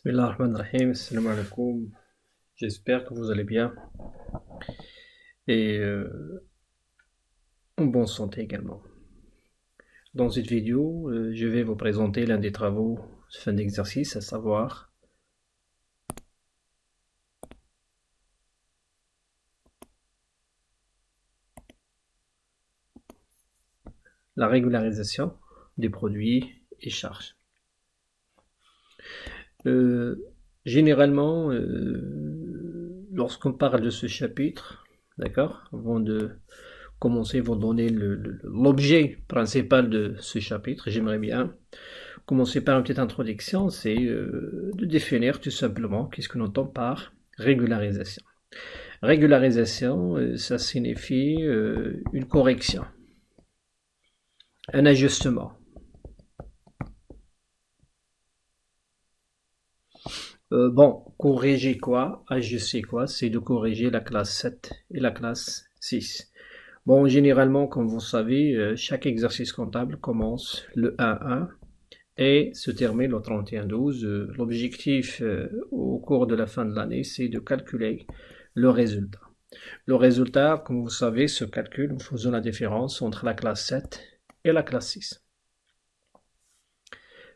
Bismillahirrahmanirrahim, assalamu alaikum. J'espère que vous allez bien et en bonne santé également. Dans cette vidéo, je vais vous présenter l'un des travaux de fin d'exercice, à savoir la régularisation des produits et charges. Généralement, lorsqu'on parle de ce chapitre, d'accord, avant de commencer, vous donner l'objet principal de ce chapitre, j'aimerais bien commencer par une petite introduction, c'est de définir tout simplement qu'est-ce que l'on entend par régularisation. Régularisation, ça signifie une correction, un ajustement. Bon, corriger quoi, ajuster quoi, c'est de corriger la classe 7 et la classe 6. Bon, généralement, comme vous savez, chaque exercice comptable commence le 1-1 et se termine le 31-12. L'objectif au cours de la fin de l'année, c'est de calculer le résultat. Le résultat, comme vous savez, se calcule en faisant la différence entre la classe 7 et la classe 6.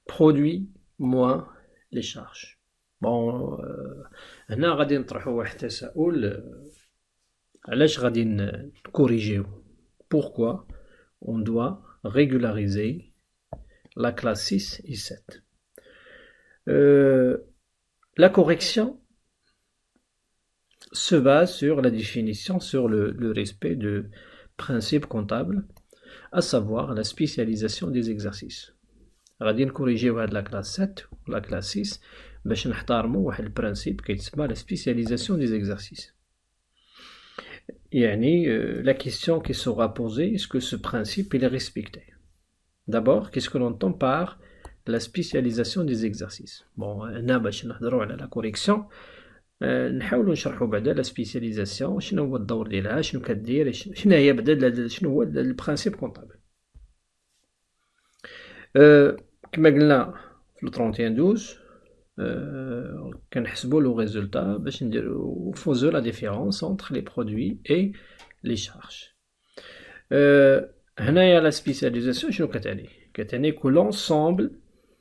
Produit moins les charges. Bon, هنا غادي نطرحوا واحد التساؤل علاش غادي نكوريجيو. Pourquoi on doit régulariser la classe 6 et 7. La correction se base sur la définition, sur le respect de principes comptables, à savoir la spécialisation des exercices. غادي نكوريجيو هاد la classe 7 ou la classe 6 باش نحترموا واحد البرانسيب كيتسمى la spécialisation des exercices. يعني la question qui sera posée, est-ce que ce principe il est respecté? D'abord, qu'est-ce que l'on entend par la spécialisation des exercices? Bon, هنا باش نهضروا على la correction نحاولوا نشرحوا بعدا la spécialisation شنو هو الدور ديالها، شنو كدير، شنو هي بعدا، شنو هو البرانسيب كونطابل. كما قلنا في 31-12 كنحسبوا لو résultat باش نديرو faisons la différence entre les produits et les charges. هنايا la spécialisation شنو كتعني؟ كتعني que l'ensemble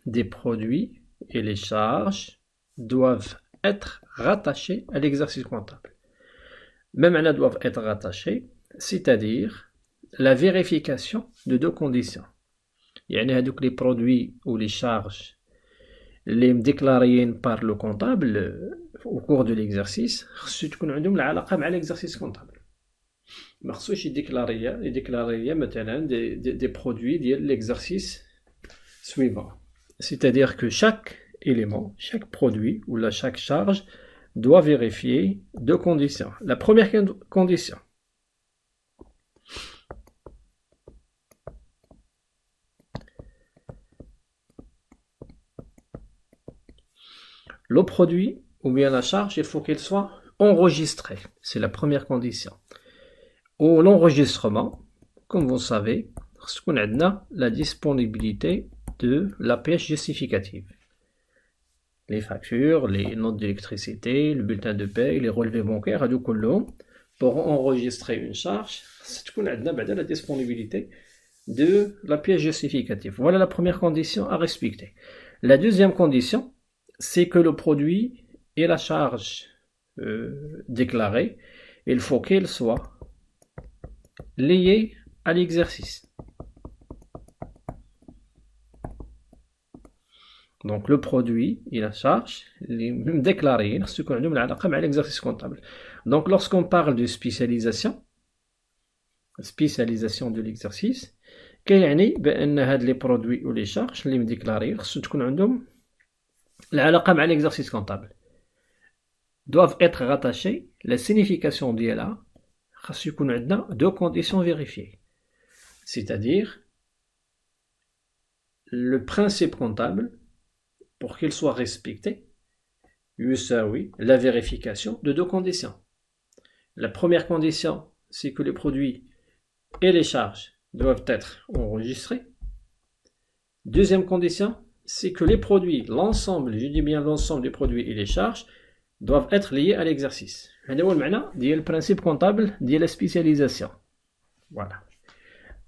des produits et les charges doivent être rattachés à l'exercice comptable. Même elles doivent être rattachés, c'est-à-dire la vérification de deux conditions. يعني هذوك les produits ou les charges les déclarés par le comptable au cours de l'exercice خصو تكون عندهم العلاقة مع l'exercice comptable. ما خصوش يديكلاري مثلا des produits ديال l'exercice suivant. C'est-à-dire que chaque élément, chaque produit ou chaque charge doit vérifier deux conditions. La première condition, le produit ou bien la charge, il faut qu'elle soit enregistrée. C'est la première condition. Ou l'enregistrement, comme vous savez, on a la disponibilité de la pièce justificative. Les factures, les notes d'électricité, le bulletin de paie, les relevés bancaires, pour enregistrer une charge, on a la disponibilité de la pièce justificative. Voilà la première condition à respecter. La deuxième condition, c'est que le produit et la charge déclarée, il faut qu'elle soit liée à l'exercice. Donc le produit et la charge déclarés, l'exercice comptable. Donc lorsqu'on parle de spécialisation de l'exercice, كيعني بأن هاد les produits ou les charges اللي مديكلارين خصو تكون عندهم العلاقة مع l'exercice comptable. Doivent être rattachés, la signification ديالها خصو يكون عندنا deux conditions vérifiées. C'est-à-dire le principe comptable pour qu'il soit respecté, يساوي la vérification de deux conditions. La première condition, c'est que les produits et les charges doivent être enregistrés. Deuxième condition, c'est que les produits, l'ensemble, je dis bien l'ensemble des produits et les charges, doivent être liés à l'exercice. C'est le principe comptable de la spécialisation. Voilà.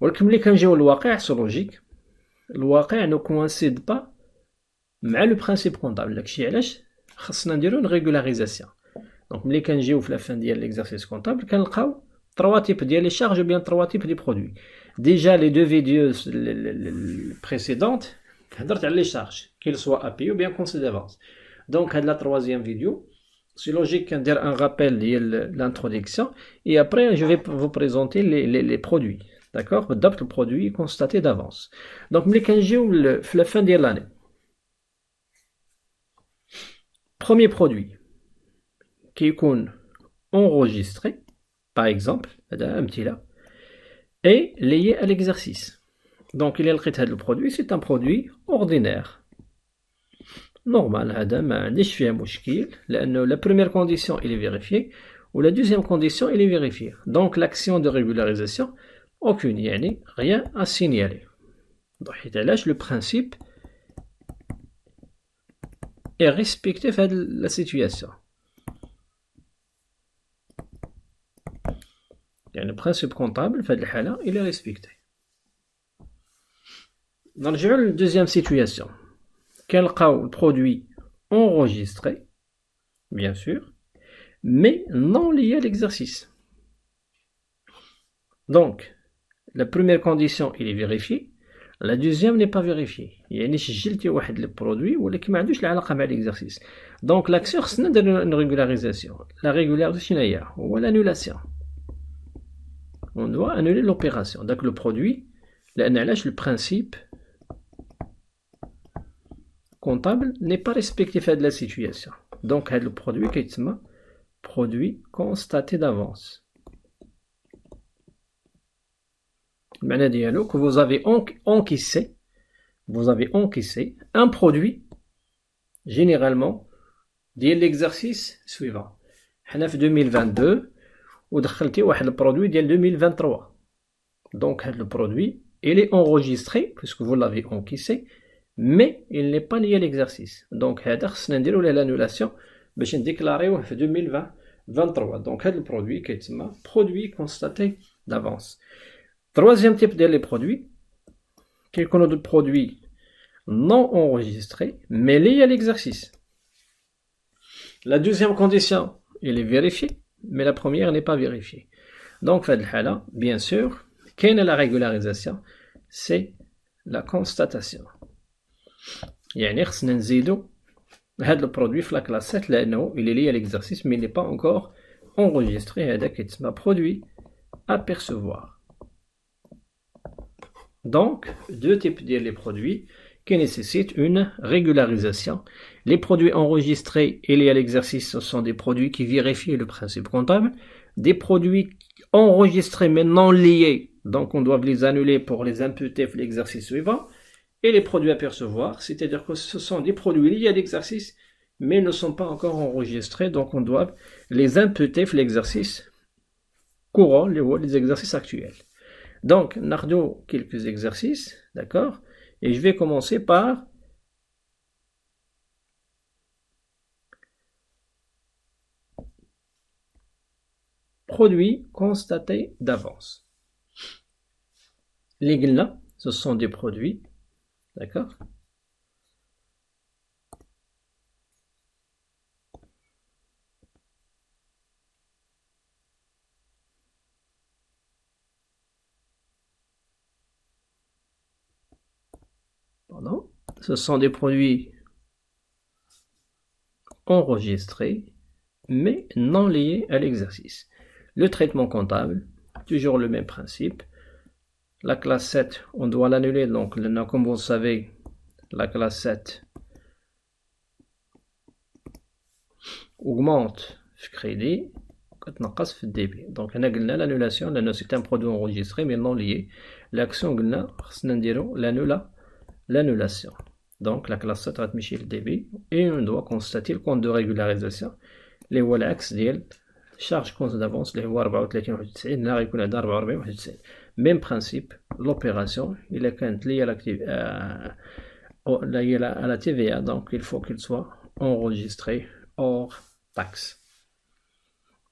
ولكن ملي كنجيو للواقع سو لوجيك الواقع نو كوانسيد با مع لو برينسيپ كونطابل داكشي علاش خصنا نديرو اون ريغولاريزاسيون دونك ملي كنجيو في لافان ديال ليكزارسيس كونطابل كنلقاو 3 تيب ديال لي شارج ou bien 3 تيب دي برودوي ديجا لي دو فيديو بريسيدونت هضرت على لي شارج كيل سوا ابي ou bien كونسي دافونس دونك هاد لا troisième فيديو c'est logique كندير ان رابيل ديال l'introduction et après je vais vous présenter les produits. D'accord? Le produit constaté d'avance. Donc, nous allons la fin de l'année. Premier produit qui est enregistré, par exemple, un petit là, est lié à l'exercice. Donc, il est le produit, c'est un produit ordinaire. Normal, la première condition, il est vérifié, ou la deuxième condition, il est vérifié. Donc, l'action de régularisation, aucune, rien à signaler. Donc, le principe est respecté dans la situation. Le principe comptable, il est respecté. Dans la deuxième situation, quel cas le produit enregistré, bien sûr, mais non lié à l'exercice. Donc, la première condition, il est vérifié. La deuxième n'est pas vérifiée. يعني سجلتي واحد le produit ولكن ما عندوش العلاقة مع l'exercice. Donc l'action خصنا ندير une régularisation. La régularisation هي هو l'annulation. On doit annuler l'opération. Donc le produit, لأن علاش le principe comptable n'est pas respecté في هذه la situation. Donc هذا le produit كيتسمى produit constaté d'avance. المعنى ديالو que vous avez encaissé un produit généralement ديال l'exercice suivant. حنا في 2022 ودخلتي واحد البرودوي ديال 2023. Donc هذا le produit il est enregistré puisque vous l'avez encaissé mais il n'est pas lié à l'exercice. Donc هذا خصنا نديرو له l'annulation باش نديكلاريوه في 2023. Donc هذا البرودوي كيتسمى produit constaté d'avance. Troisième type des produits, qui est des produits non enregistrés, mais liés à l'exercice. La deuxième condition, elle est vérifiée, mais la première n'est pas vérifiée. Donc, bien sûr, quelle est la régularisation? C'est la constatation. يعني خصنا نزيدو هذا البرودوي في la classe 7 لأنه il est lié à l'exercice, mais il n'est pas encore enregistré. هذا كيتسمى produit à percevoir. Donc, deux types de produits qui nécessitent une régularisation. Les produits enregistrés et liés à l'exercice, ce sont des produits qui vérifient le principe comptable. Des produits enregistrés mais non liés, donc on doit les annuler pour les imputer pour l'exercice suivant. Et les produits à percevoir, c'est-à-dire que ce sont des produits liés à l'exercice mais ne sont pas encore enregistrés, donc on doit les imputer pour l'exercice courant, les exercices actuels. Donc, nous avons quelques exercices, d'accord? Et je vais commencer par produits constatés d'avance. Les glas, ce sont des produits, d'accord? Pardon. Ce sont des produits enregistrés, mais non liés à l'exercice. Le traitement comptable, toujours le même principe. La classe 7, on doit l'annuler. Donc, comme vous le savez, la classe 7 augmente le crédit, le débit. Donc, on a l'annulation, c'est un produit enregistré, mais non lié. L'action, l'annulation. Donc, la classe 7 va le débit et on doit constater le compte de régularisation. Les l'axe ديال charge compte d'avance اللي هو 34 91 نهار يكون عندها 44 91. Même principe, l'opération, il est كانت liée à la TVA, donc il faut qu'il soit enregistré hors taxe.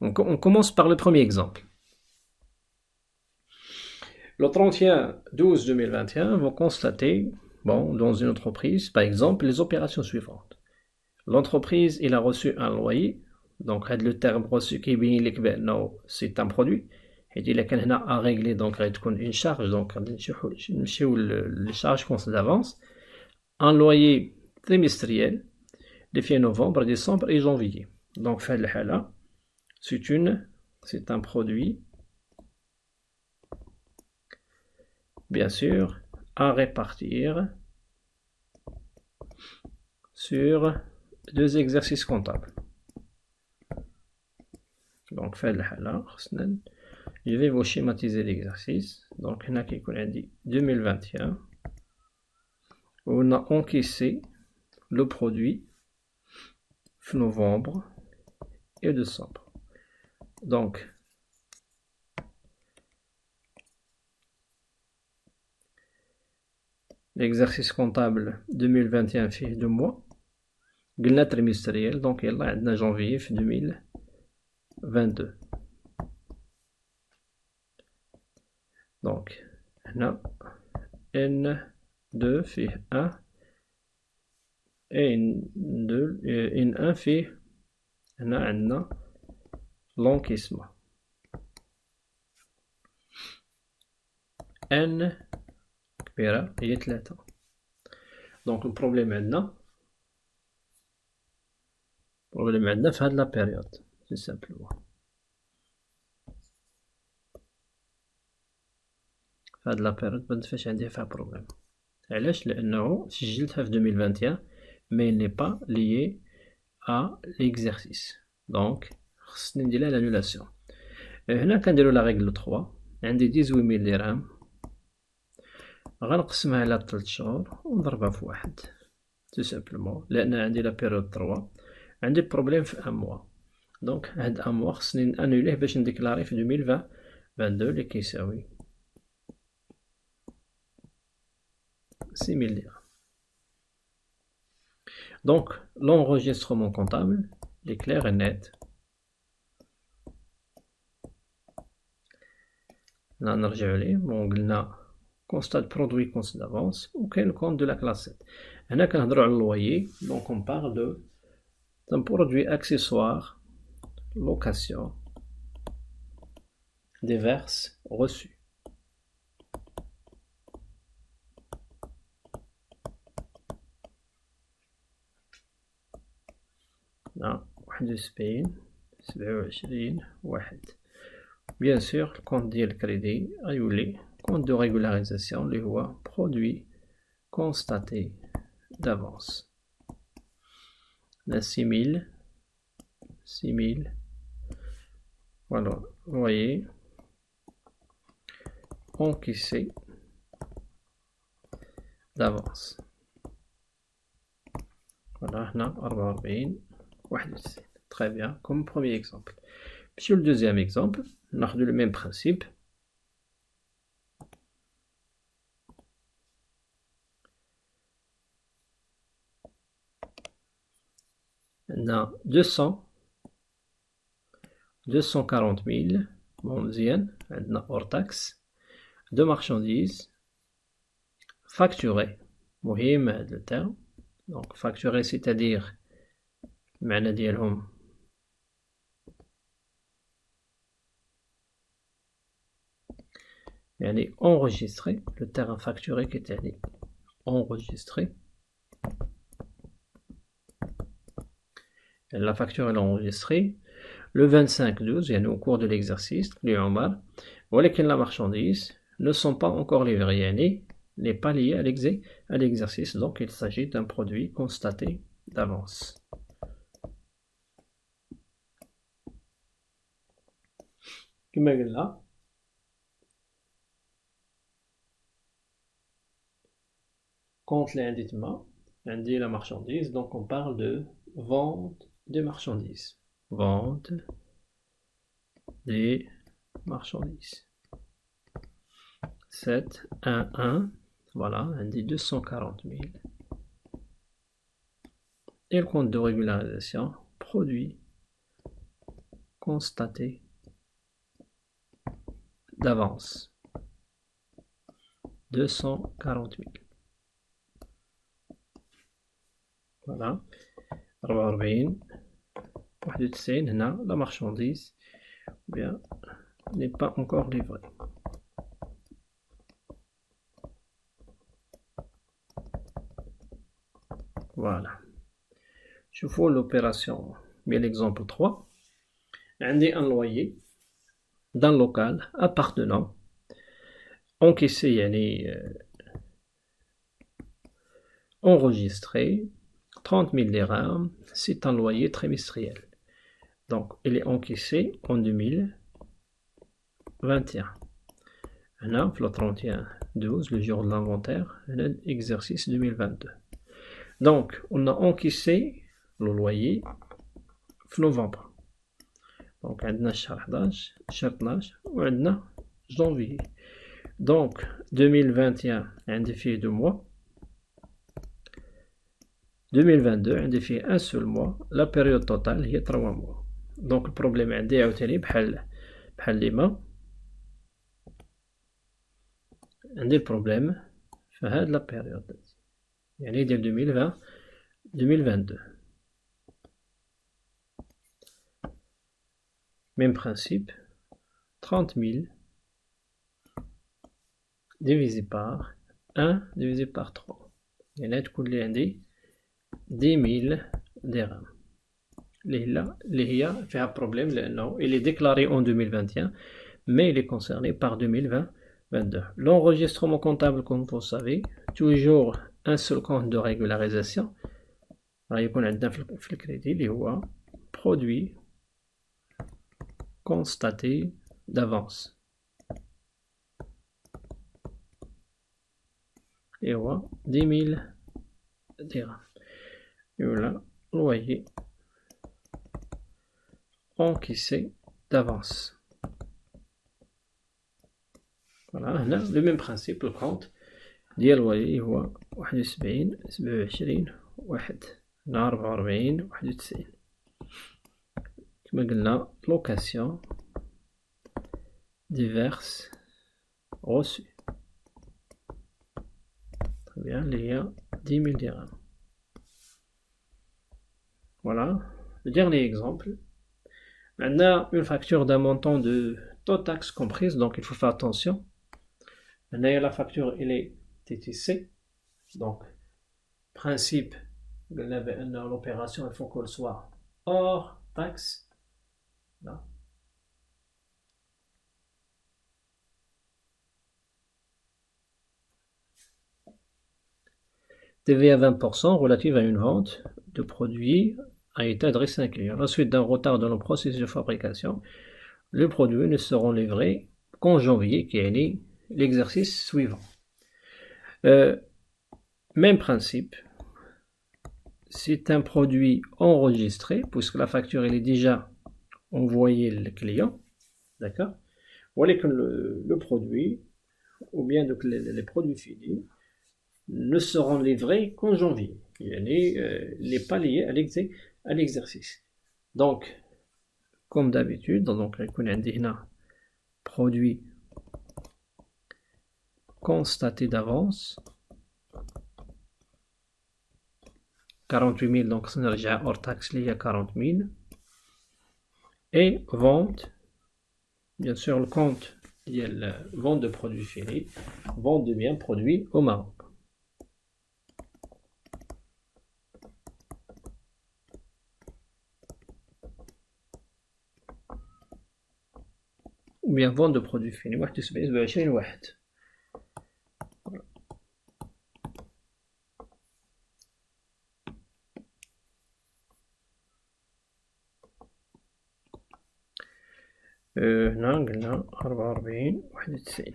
Donc, on commence par le premier exemple. Le 31/12/2021, vous constatez, dans une entreprise, par exemple, les opérations suivantes. L'entreprise, il a reçu un loyer, donc le terme reçu qui c'est un produit. Et il y a à régler donc une charge, donc les charges qu'on d'avance. Un loyer trimestriel, les faits novembre, décembre et janvier. Donc, c'est un produit, bien sûr, à répartir sur 2 exercices comptables. Donc, je vais vous schématiser l'exercice. Donc, on a 2021. On a encaissé le produit novembre et décembre. Donc, l'exercice comptable 2021 fait 2 mois. قلنا trimestriel, donc يلا عندنا janvier في 2022. Donc, هنا N2 فيه 1 et N1 فيه هنا عندنا l'encaissement. N كبيرة هي 3. Donc البروبليم عندنا في هاد لا بيريود سي سامبلومون في هاد لا بيريود مكنتش عندي فيها بروبليم. علاش؟ لأنه سجلتها في 2021 mais il n'est pas lié à l'exercice. Donc خصني ندير لها l'annulation. هنا كنديرو لا ريغل 3. عندي 18000 درهم غنقسمها على 3 شهور ونضربها في 1 tout simplement لأن عندي لا بيريود 3. عندي بروبليم في 1 موا. دونك هاد 1 موا خصني نانوليه باش نديكلاري في 2022 اللي كيساوي 6000 درهم. Donc l'enregistrement comptable est clair et net. Là نرجعو عليه. قلنا constat de produit, constat d'avance وكاين compte de la classe 7. هنا كنهضرو على اللويي. Donc on parle d'un produit accessoire, location, déverse, reçu. Là, 27 واحد. Bien sûr, le compte de crédit, compte de régularisation, les voies, produit constaté d'avance. Là, 6000. Voilà, vous voyez, encaissé d'avance. Voilà, on a 44 91. Très bien, comme premier exemple. Sur le deuxième exemple, on a le même principe. On a 240 000 hors taxe de marchandises facturées. مهم هذا الترم. Donc facturé, c'est-à-dire المعنى ديالهم يعني enregistré. Le terme facturé qui est enregistré. La facture est enregistrée le 25/12, يعني au cours de l'exercice, لعمر, ولكن la marchandise ne sont pas encore livrées, يعني n'est pas lié à l'exercice, donc il s'agit d'un produit constaté d'avance. كما قلنا compte l'indéterminé, عندي la marchandise, donc on parle de vente des marchandises. Vente des marchandises. 7, 1, 1, voilà, on dit 240 000. et le compte de régularisation, produit constaté d'avance, 240 000. Voilà. 44 91 هنا la marchandise bien n'est pas encore livrée. Voilà. Je fais l'opération, bien l'exemple 3. عندي un loyer d'un local appartenant encaissé يعني enregistré 30 000 dirhams, c'est un loyer trimestriel. Donc, il est encaissé en 2021. Là, le 31/12, le jour de l'inventaire, l'exercice 2022. Donc, on a encaissé le loyer en novembre. Donc, on a شهر 11, شهر 12, on a janvier. Donc, 2021, on a fait 2 mois. 2022, on a fait un seul mois. La période totale est 3 mois. Donc, le problème est عاوتاني بحال ديما عندي البروبليم في هاد لا بيريود يعني ديال 2020 2022. Même principe, 30 000 divisé par 1 divisé par 3. يعني تكون لي عندي 10 000 dirhams. اللي هي فيها بروبليم لأنه il est déclaré en 2021 mais il est concerné par 2022. L'enregistrement comptable, comme vous savez, toujours un seul compte de régularisation. يكون عندنا في الكريدي اللي هو produit constaté d'avance. Et voilà, 10 000 dirhams. Et voilà, loyer encaissé d'avance. Voilà, là, le même principe, le compte. ديال الوالي هو 71 27 1 44 91. كما قلنا location diverses reçus. Très bien, il y a 10 000 dirhams. Voilà, le dernier exemple. Maintenant, une facture d'un montant de toute taxe comprise, donc il faut faire attention. Maintenant, la facture, elle est TTC. Donc, principe, l'opération, il faut qu'elle soit hors taxe. Là. TVA 20% relative à une vente de produits a été adressé à un client. À la suite d'un retard dans le processus de fabrication, les produits ne seront livrés qu'en janvier, qui est l'exercice suivant. Même principe, c'est un produit enregistré, puisque la facture elle est déjà envoyée au client, d'accord? Voilà que le produit, ou bien donc les produits finis, ne seront livrés qu'en janvier. Il n'est pas lié à l'exercice. Donc, comme d'habitude, donc on a produit constaté d'avance 48 000, donc ça نرجع hors taxe lié à 40 000, et vente, bien sûr le compte vente de produits finis, vente de biens produits au Maroc. Ou bien vente de produits finis. 21 واحد. هنا قلنا 44 91.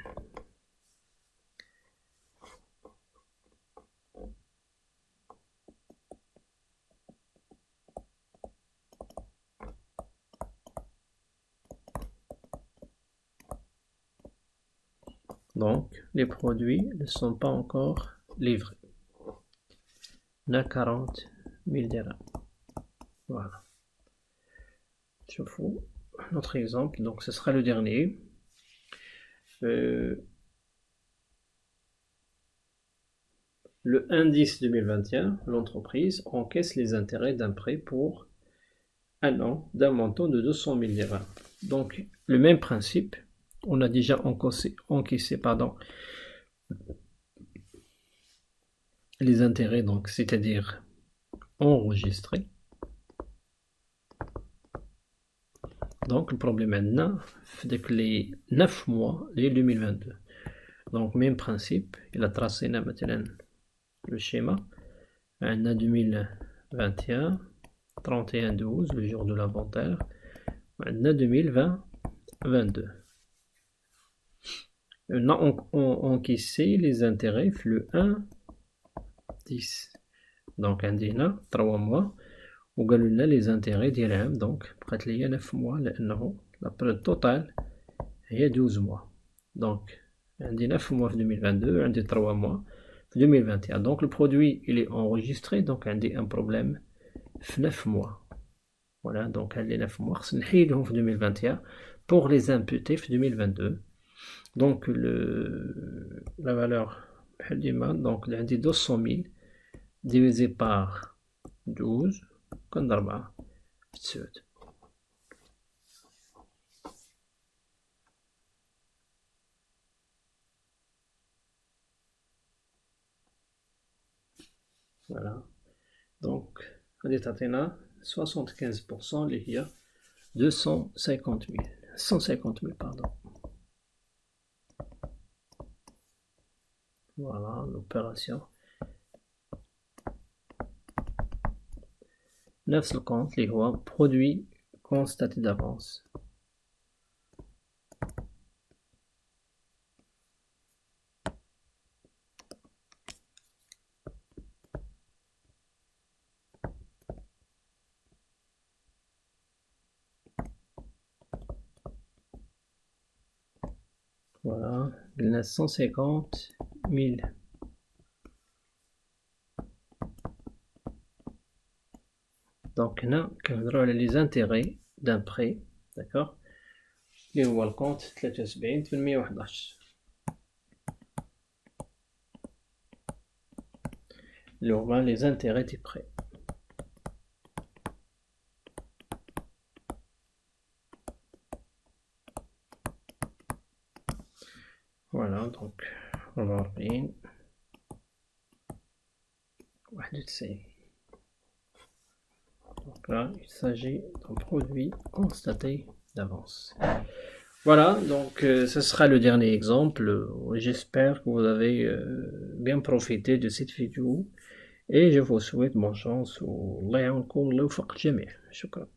Donc, les produits ne sont pas encore livrés. On a 40 1000 dirhams. Voilà. Je fous notre exemple, donc ce sera le dernier. Le indice 2021, l'entreprise encaisse les intérêts d'un prêt pour un an d'un montant de 200 000 dirhams. Donc, le même principe, on a déjà encaissé les intérêts, donc c'est-à-dire enregistrés. Donc, le problème maintenant, c'est que les 9 mois, les 2022. Donc, même principe, il a tracé maintenant le schéma. On a 2021, 31-12, le jour de l'inventaire. On a 2020-22. On a encaissé les intérêts le 1-10. Donc, on a 3 mois. وقالوا لنا les intérêts ديالهم donc بقات ليا 9 mois لأنه la période totale هي 12 mois. Donc عندي 9 mois في 2022 عندي 3 mois في 2021. Donc le produit il est enregistré, donc عندي un problème في 9 mois. Voilà, donc les 9 mois خصنا نحيدهم في 2021 pour les imputer في 2022. Donc la valeur بحال ديما donc عندي 200 000 divisé par 12 كنضربها في 9. Voilà. Donc, غادي تعطينا 75% اللي هي 150 000 pardon. Voilà l'opération. نفس الكونت اللي هو produit constaté d'avance. Voilà, il y a 150 000. Donc là, on a les intérêts d'un prêt, d'accord, اللي هو الكونت 73 اللي هما les intérêts du prêt. Voilà, donc 41 91. Donc là, il s'agit d'un produit constaté d'avance. Voilà, donc ce sera le dernier exemple. J'espère que vous avez bien profité de cette vidéo et je vous souhaite bonne chance. والله يعاونكم الله يوفق الجميع. شكرا.